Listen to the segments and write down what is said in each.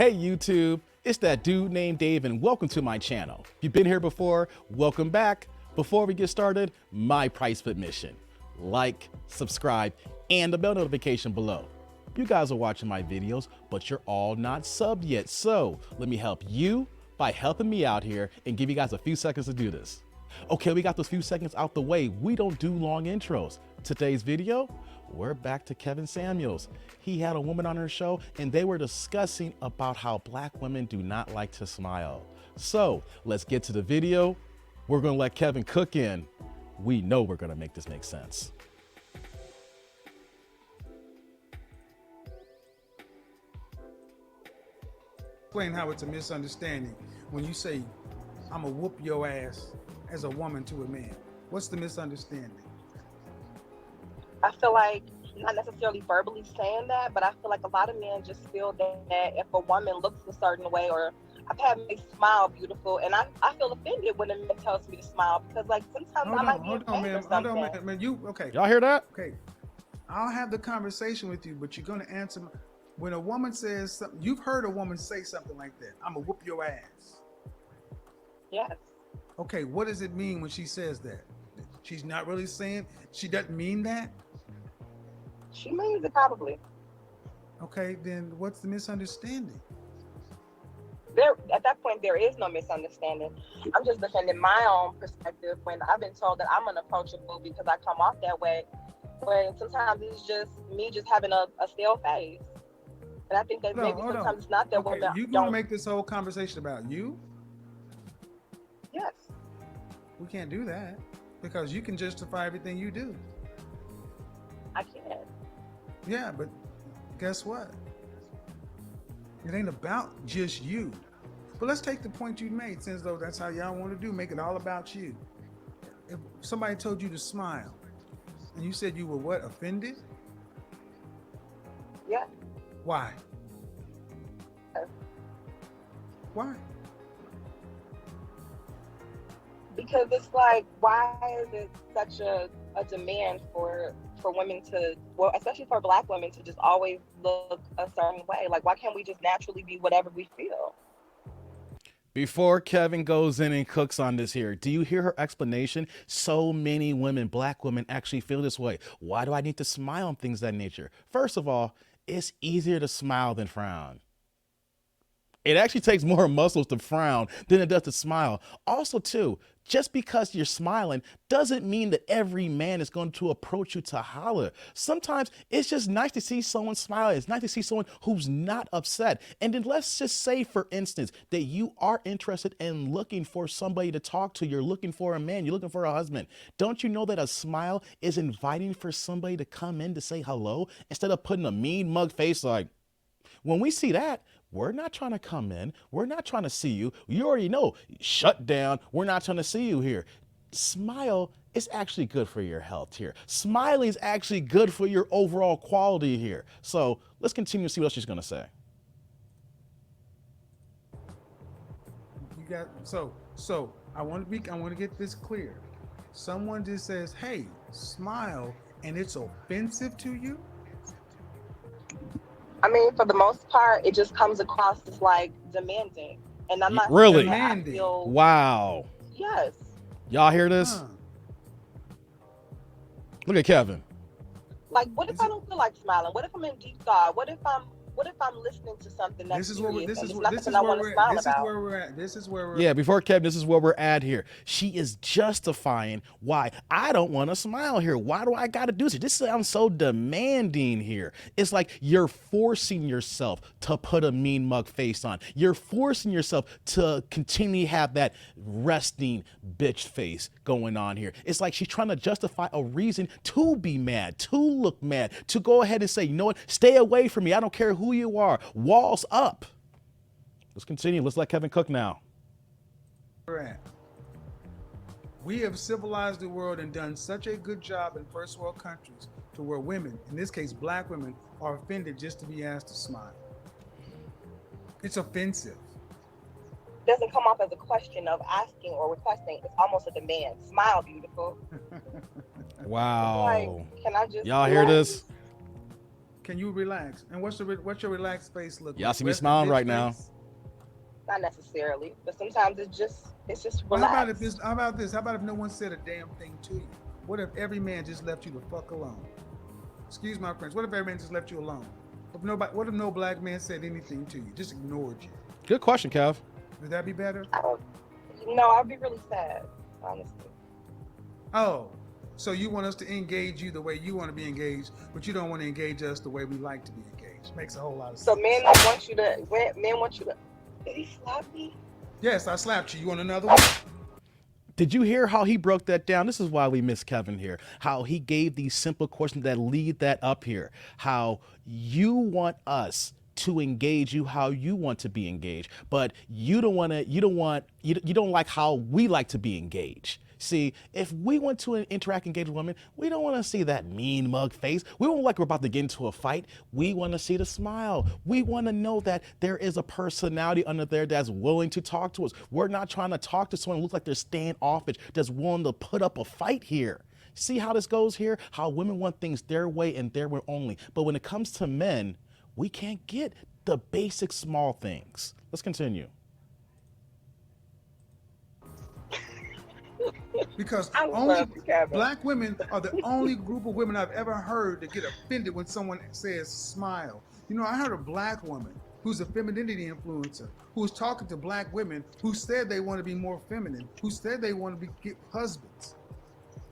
Hey YouTube, it's that dude named Dave and welcome to my channel. If you've been here before, welcome back. Before we get started, my price of admission. Like, subscribe, and the bell notification below. You guys are watching my videos, but you're all not subbed yet. So let me help you by helping me out here and give you guys a few seconds to do this. Okay, we got those few seconds out the way. We don't do long intros. Today's video, we're back to Kevin Samuels. He had a woman on her show and they were discussing about how black women do not like to smile. So let's get to the video. We're gonna let Kevin cook in. We know we're gonna make this make sense. Explain how it's a misunderstanding when you say, I'm gonna whoop your ass as a woman to a man. What's the misunderstanding? I feel like not necessarily verbally saying that, but I feel like a lot of men just feel that if a woman looks a certain way, or I've had men smile beautiful, and I feel offended when a man tells me to smile because, like, sometimes I might be offended or something. Hold on, man. You okay? Y'all hear that? Okay, I'll have the conversation with you, but you're gonna answer when a woman says something. You've heard a woman say something like that. I'm gonna whoop your ass. Yes. Okay, what does it mean when she says that? She's not really saying. She doesn't mean that. She means it probably. Okay, then what's the misunderstanding? There, at that point, there is no misunderstanding. I'm just defending my own perspective when I've been told that I'm unapproachable because I come off that way. When sometimes it's just me just having a stale face. And I think that maybe sometimes it's not that okay, women you don't. gonna make this whole conversation about you? Yes. We can't do that because you can justify everything you do. I can. Yeah, but guess what? It ain't about just you. But let's take the point you made, since though that's how y'all want to do, make it all about you. If somebody told you to smile and you said you were what, offended? Yeah. Why? Why? Because it's like, why is it such a demand for women to, well, especially for black women, to just always look a certain way? Like, why can't we just naturally be whatever we feel? Before Kevin goes in and cooks on this here, do you hear her explanation? So many women, black women, actually feel this way. Why do I need to smile and things of that nature? First of all, it's easier to smile than frown. It actually takes more muscles to frown than it does to smile. Also, too, just because you're smiling doesn't mean that every man is going to approach you to holler. Sometimes it's just nice to see someone smile. It's nice to see someone who's not upset. And then let's just say, for instance, that you are interested in looking for somebody to talk to. You're looking for a man. You're looking for a husband. Don't you know that a smile is inviting for somebody to come in to say hello instead of putting a mean mug face like, when we see that, we're not trying to come in. We're not trying to see you. You already know, shut down. We're not trying to see you here. Smile is actually good for your health here. Smiling is actually good for your overall quality here. So let's continue to see what else she's going to say. You got so I want to get this clear. Someone just says, "Hey, smile," and it's offensive to you? I mean, for the most part, it just comes across as like demanding. And I'm not really demanding. Wow. Yes. Y'all hear this? Look at Kevin. Like, what if I don't feel like smiling? What if I'm in deep thought? What if I'm listening to something that's This is where we're at. Yeah, before Kevin, this is where we're at here. She is justifying why I don't want to smile here. Why do I got to do this? This sounds so demanding here. It's like you're forcing yourself to put a mean mug face on. You're forcing yourself to continually have that resting bitch face going on here. It's like she's trying to justify a reason to be mad, to look mad, to go ahead and say, you know what, stay away from me. I don't care who you are. Walls up. Let's continue. Let's let Kevin cook now. We have civilized the world and done such a good job in first world countries to where women, in this case black women, are offended just to be asked to smile. It's offensive. It doesn't come off as a question of asking or requesting. It's almost a demand. Smile, beautiful. Wow. Like, can I just y'all hear this? Can you relax? And what's your relaxed face look Y'all like? see me Resting smiling bitch right now. face? Not necessarily, but sometimes it's just Well, how about if this? relaxed. How about this? How about if no one said a damn thing to you? What if every man just left you the fuck alone? Excuse my French. What if every man just left you alone? What if no black man said anything to you? Just ignored you? Good question, Kev. Would that be better? I don't, no, I'd be really sad, honestly. Oh, so you want us to engage you the way you want to be engaged, but you don't want to engage us the way we like to be engaged. Makes a whole lot of So sense. men want you to. Did he slap me? Yes, I slapped you. You want another one? Did you hear how he broke that down? This is why we miss Kevin here. How he gave these simple questions that lead that up here. How you want us to engage you how you want to be engaged, but you don't like how we like to be engaged. See, if we want to interact, engage with women, we don't want to see that mean mug face. We don't like we're about to get into a fight. We want to see the smile. We want to know that there is a personality under there that's willing to talk to us. We're not trying to talk to someone who looks like they're standoffish, that's willing to put up a fight here. See how this goes here? How women want things their way and their way only. But when it comes to men, we can't get the basic small things. Let's continue. Because I only love you, Kevin. black women are the only group of women I've ever heard that get offended when someone says smile. You know, I heard a black woman who's a femininity influencer who was talking to black women who said they want to be more feminine, who said they want to get husbands.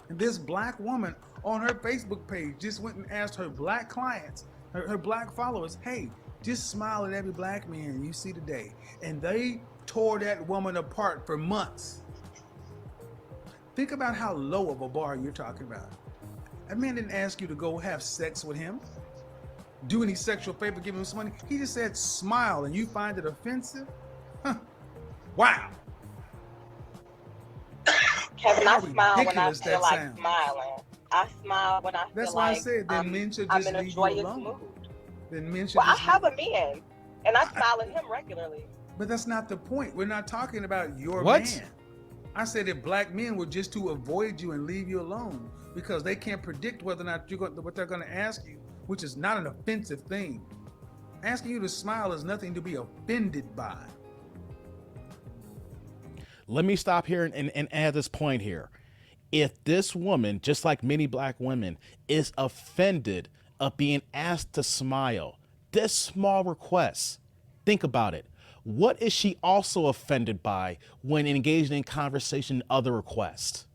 And this black woman on her Facebook page just went and asked her black clients, her black followers, hey, just smile at every black man you see today. And they tore that woman apart for months. Think about how low of a bar you're talking about. That man didn't ask you to go have sex with him, do any sexual favor, give him some money. He just said smile, and you find it offensive? Huh. Wow. Kevin, How I smile when I ridiculous feel that like sounds. smiling. I smile when I That's feel why I like said then men should I'm just in a leave you joyous alone. mood. Then men should Well, I just have a man, and I smile at him regularly. But that's not the point. We're not talking about your What? man. I said if black men were just to avoid you and leave you alone because they can't predict whether or not what they're going to ask you, which is not an offensive thing. Asking you to smile is nothing to be offended by. Let me stop here and add this point here. If this woman, just like many black women, is offended of being asked to smile, this small request, think about it. What is she also offended by when engaged in conversation other requests?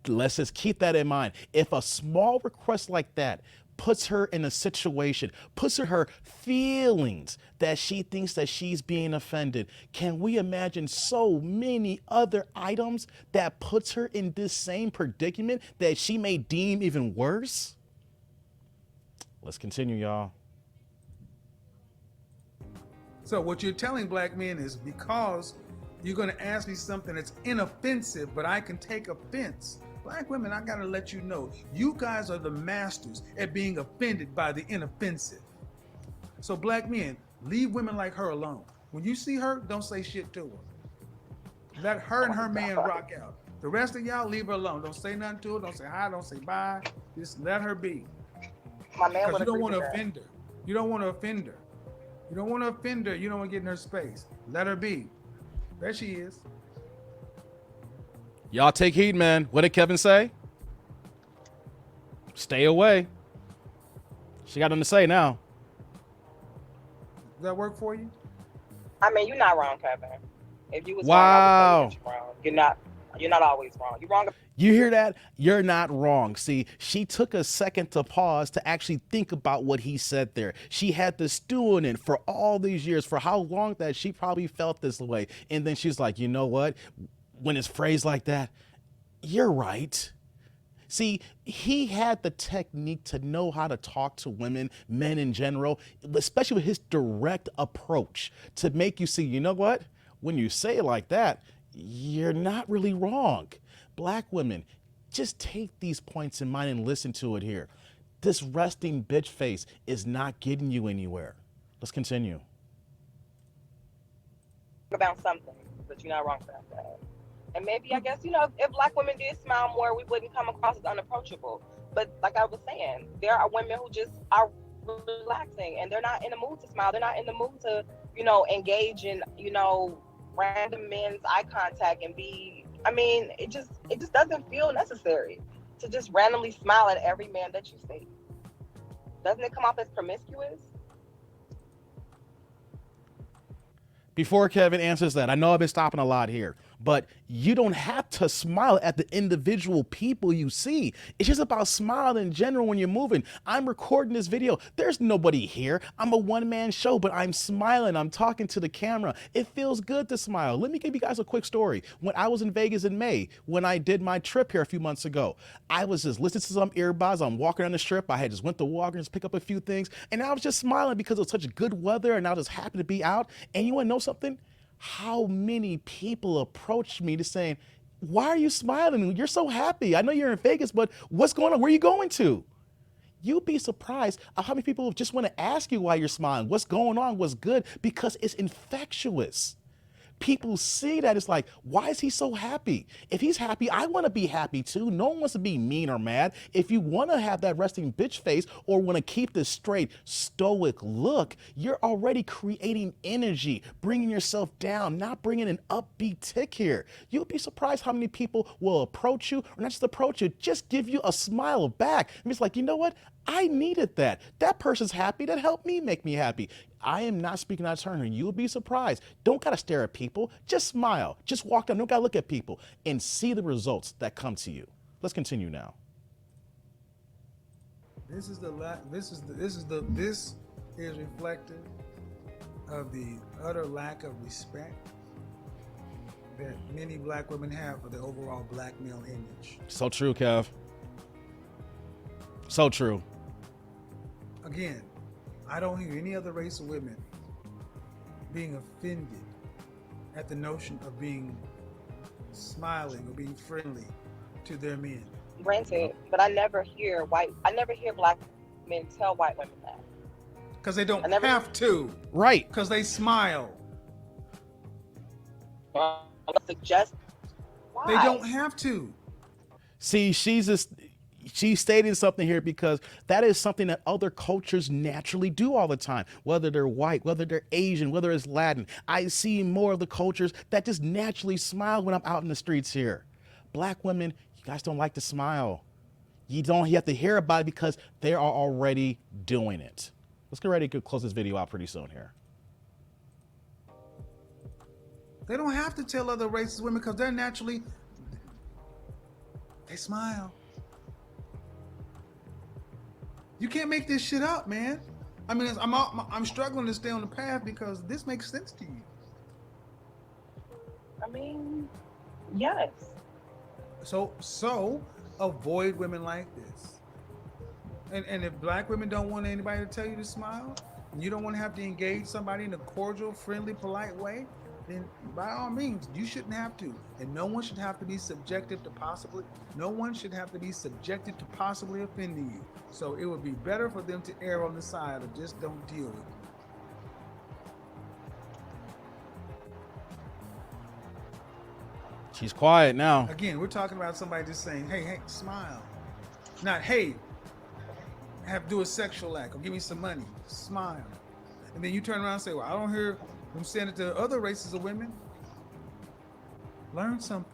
Let's just keep that in mind. If a small request like that puts her in a situation, puts her feelings that she thinks that she's being offended, can we imagine so many other items that puts her in this same predicament that she may deem even worse? Let's continue, y'all. So what you're telling black men is because you're going to ask me something that's inoffensive, but I can take offense. Black women, I got to let you know, you guys are the masters at being offended by the inoffensive. So black men, leave women like her alone. When you see her, don't say shit to her. Let her and her man rock out. The rest of y'all, leave her alone. Don't say nothing to her. Don't say hi. Don't say bye. Just let her be. My man Because would you don't agree want to with that. offend her. You don't want to offend her. You don't want to offend her. You don't want to get in her space. Let her be. There she is. Y'all take heed, man. What did Kevin say? Stay away. She got nothing to say now. Does that work for you? I mean, you're not wrong, Kevin. If you was Wow. wrong, I would say that you're wrong. You're not always wrong. You're wrong. You hear that? You're not wrong. See, she took a second to pause to actually think about what he said there. She had to stew in it for all these years, for how long that she probably felt this way. And then she's like, you know what? When it's phrased like that, you're right. See, he had the technique to know how to talk to women, men in general, especially with his direct approach to make you see, you know what? When you say it like that, you're not really wrong. Black women, just take these points in mind and listen to it here. This resting bitch face is not getting you anywhere. Let's continue. About something, but you're not wrong about that. And maybe, I guess, if black women did smile more, we wouldn't come across as unapproachable. But like I was saying, there are women who just are relaxing, and they're not in the mood to smile. They're not in the mood to, engage in, random men's eye contact and be. I mean, it just doesn't feel necessary to just randomly smile at every man that you see. Doesn't it come off as promiscuous? Before Kevin answers that, I know I've been stopping a lot here, but you don't have to smile at the individual people you see. It's just about smiling in general when you're moving. I'm recording this video. There's nobody here. I'm a one-man show, but I'm smiling. I'm talking to the camera. It feels good to smile. Let me give you guys a quick story. When I was in Vegas in May, when I did my trip here a few months ago, I was just listening to some earbuds. I'm walking on the strip. I had just went to Walgreens, pick up a few things, and I was just smiling because it was such good weather, and I was just happy to be out. And you want to know something? How many people approached me to saying, why are you smiling? You're so happy. I know you're in Vegas, but what's going on? Where are you going to? You'd be surprised at how many people just want to ask you why you're smiling, what's going on, what's good, because it's infectious. People see that it's like, why is he so happy? If he's happy, I want to be happy too. No one wants to be mean or mad. If you want to have that resting bitch face or want to keep this straight stoic look, you're already creating energy, bringing yourself down, not bringing an upbeat tick here. You'll be surprised how many people will approach you, or not just approach you, just give you a smile back. And it's like, you know what? I needed that. That person's happy. That helped me make me happy. I am not speaking out of turn, and you'll be surprised. Don't gotta stare at people. Just smile. Just walk down. Don't gotta look at people and see the results that come to you. Let's continue now. This is the this is reflective of the utter lack of respect that many black women have for the overall black male image. So true, Kev. So true. Again, I don't hear any other race of women being offended at the notion of being smiling or being friendly to their men. Granted, but I never hear black men tell white women that. Because they don't I never- have to. Right. Because they smile. Suggest why? They don't have to. See, she's stating something here because that is something that other cultures naturally do all the time, whether they're white, whether they're Asian, whether it's Latin. I see more of the cultures that just naturally smile when I'm out in the streets here. Black women, you guys don't like to smile. You have to hear about it because they are already doing it. Let's get ready to close this video out pretty soon here. They don't have to tell other races women because they're naturally, they smile. You can't make this shit up, man. I mean, I'm struggling to stay on the path because this makes sense to you. I mean, yes. So avoid women like this. And if black women don't want anybody to tell you to smile, and you don't want to have to engage somebody in a cordial, friendly, polite way, then by all means, you shouldn't have to. And no one should have to be subjected to possibly offending you. So it would be better for them to err on the side of just don't deal with it. She's quiet now. Again, we're talking about somebody just saying, hey, smile. Not, hey, do a sexual act or give me some money. Smile. And then you turn around and say, well, I don't hear them saying it to other races of women. Learn something.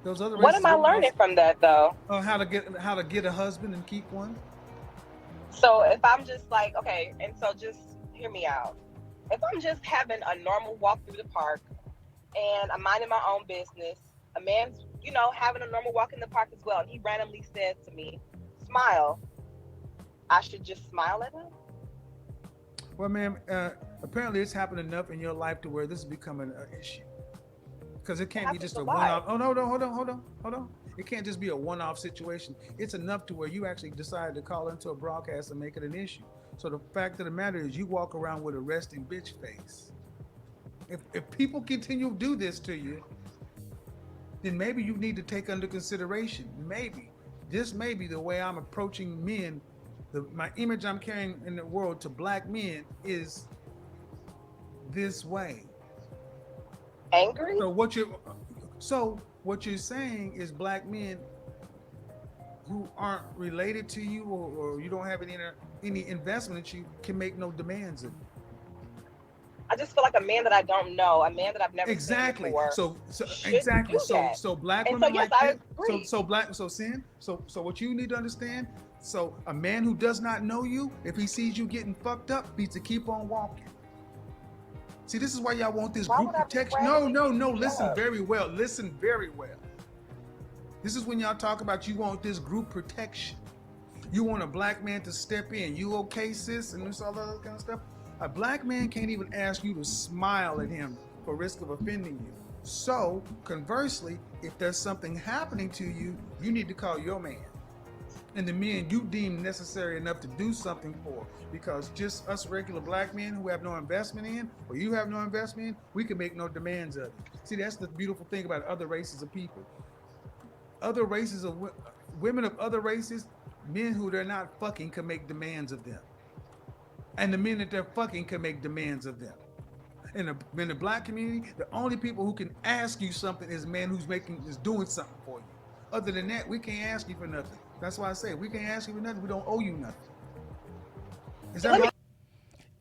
Those other What am I learning from that though? How to get a husband and keep one. So if I'm just like, okay, and so just hear me out. If I'm just having a normal walk through the park and I'm minding my own business, a man's, having a normal walk in the park as well, and he randomly says to me, smile, I should just smile at him? Well, ma'am, apparently it's happened enough in your life to where this is becoming an issue. Because it can't be just a one-off. Oh, no, hold on. It can't just be a one-off situation. It's enough to where you actually decided to call into a broadcast and make it an issue. So the fact of the matter is you walk around with a resting bitch face. If people continue to do this to you, then maybe you need to take under consideration, this may be the way I'm approaching men. My image I'm carrying in the world to black men is this way. Angry? So what you're saying is black men who aren't related to you, or you don't have any investment in you, can make no demands of you. I just feel like a man that I don't know, a man that I've never seen Exactly. before, So shouldn't exactly. do that. So black And so, women yes, like I this. agree. So what you need to understand. So a man who does not know you, if he sees you getting fucked up, needs to keep on walking. See, this is why y'all want this Why group would I be protection. No, randomly no, being no. beat Listen up? very well. Listen very well. This is when y'all talk about you want this group protection. You want a black man to step in. You okay, sis? And this all that kind of stuff. A black man can't even ask you to smile at him for risk of offending you. So, conversely, if there's something happening to you, you need to call your man. And the men you deem necessary enough to do something for. Because just us regular black men who have no investment in, or you have no investment in, we can make no demands of it. See, that's the beautiful thing about other races of people. Other races of women of other races, men who they're not fucking can make demands of them. And the men that they're fucking can make demands of them. In the black community, the only people who can ask you something is men who's doing something for you. Other than that, we can't ask you for nothing. That's why I say we can't ask you for nothing. We don't owe you nothing. Is that right?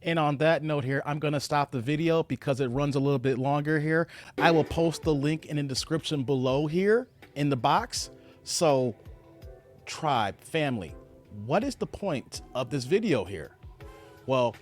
And on that note here, I'm going to stop the video because it runs a little bit longer here. I will post the link in the description below here in the box. So tribe, family, what is the point of this video here? Well,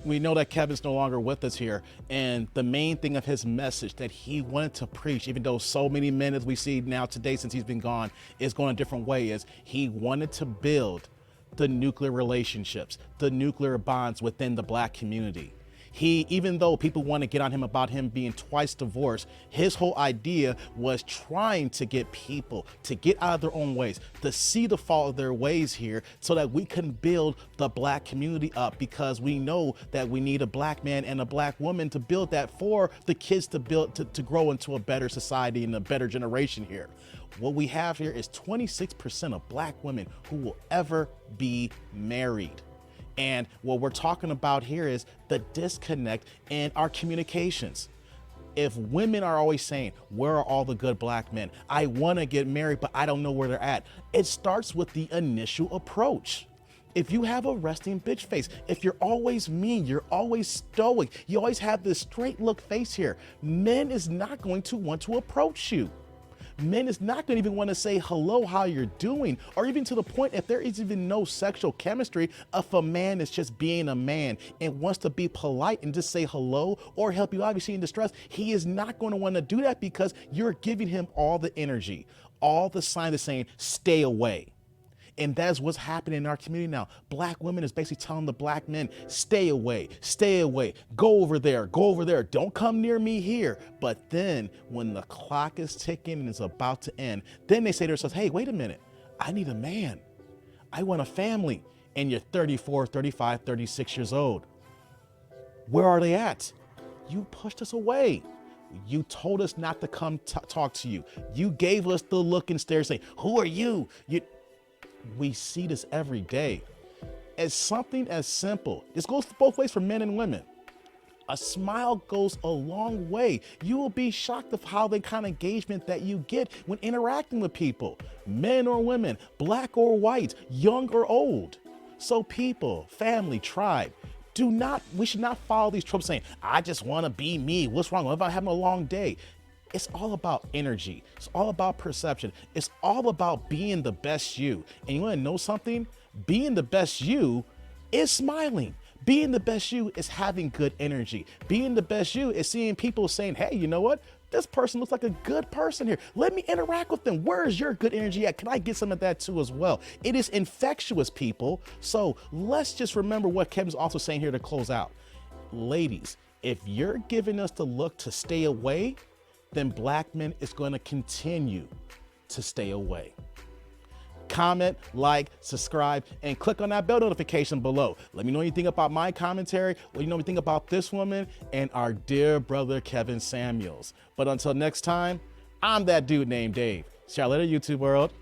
we know that Kevin's no longer with us here. And the main thing of his message that he wanted to preach, even though so many men as we see now today since he's been gone is going a different way, is he wanted to build the nuclear relationships, the nuclear bonds within the black community. He, even though people want to get on him about him being twice divorced, his whole idea was trying to get people to get out of their own ways, to see the fault of their ways here so that we can build the black community up, because we know that we need a black man and a black woman to build that for the kids to build, to grow into a better society and a better generation here. What we have here is 26% of black women who will ever be married. And what we're talking about here is the disconnect in our communications. If women are always saying, where are all the good black men? I want to get married, but I don't know where they're at. It starts with the initial approach. If you have a resting bitch face, if you're always mean, you're always stoic, you always have this straight look face here, men is not going to want to approach you. Men is not going to even want to say hello, how you're doing, or even to the point if there is even no sexual chemistry, if a man is just being a man and wants to be polite and just say hello or help you obviously in distress, he is not going to want to do that because you're giving him all the energy, all the signs of saying, stay away. And that's what's happening in our community now. Black women is basically telling the black men, stay away, go over there, don't come near me here. But then when the clock is ticking and it's about to end, then they say to themselves, hey, wait a minute, I need a man. I want a family. And you're 34, 35, 36 years old. Where are they at? You pushed us away. You told us not to come talk to you. You gave us the look and stare saying, who are you? We see this every day. It's something as simple. This goes both ways for men and women. A smile goes a long way. You will be shocked of how the kind of engagement that you get when interacting with people, men or women, black or white, young or old. So people, family, tribe, we should not follow these tropes saying, I just want to be me. What's wrong? What about having a long day? It's all about energy. It's all about perception. It's all about being the best you. And you want to know something? Being the best you is smiling. Being the best you is having good energy. Being the best you is seeing people saying, hey, you know what? This person looks like a good person here. Let me interact with them. Where is your good energy at? Can I get some of that too as well? It is infectious, people. So let's just remember what Kevin's also saying here to close out. Ladies, if you're giving us the look to stay away, then black men is going to continue to stay away. Comment, like, subscribe, and click on that bell notification below. Let me know what you think about my commentary, what you know what you think about this woman, and our dear brother, Kevin Samuels. But until next time, I'm that dude named Dave. See y'all later, YouTube world.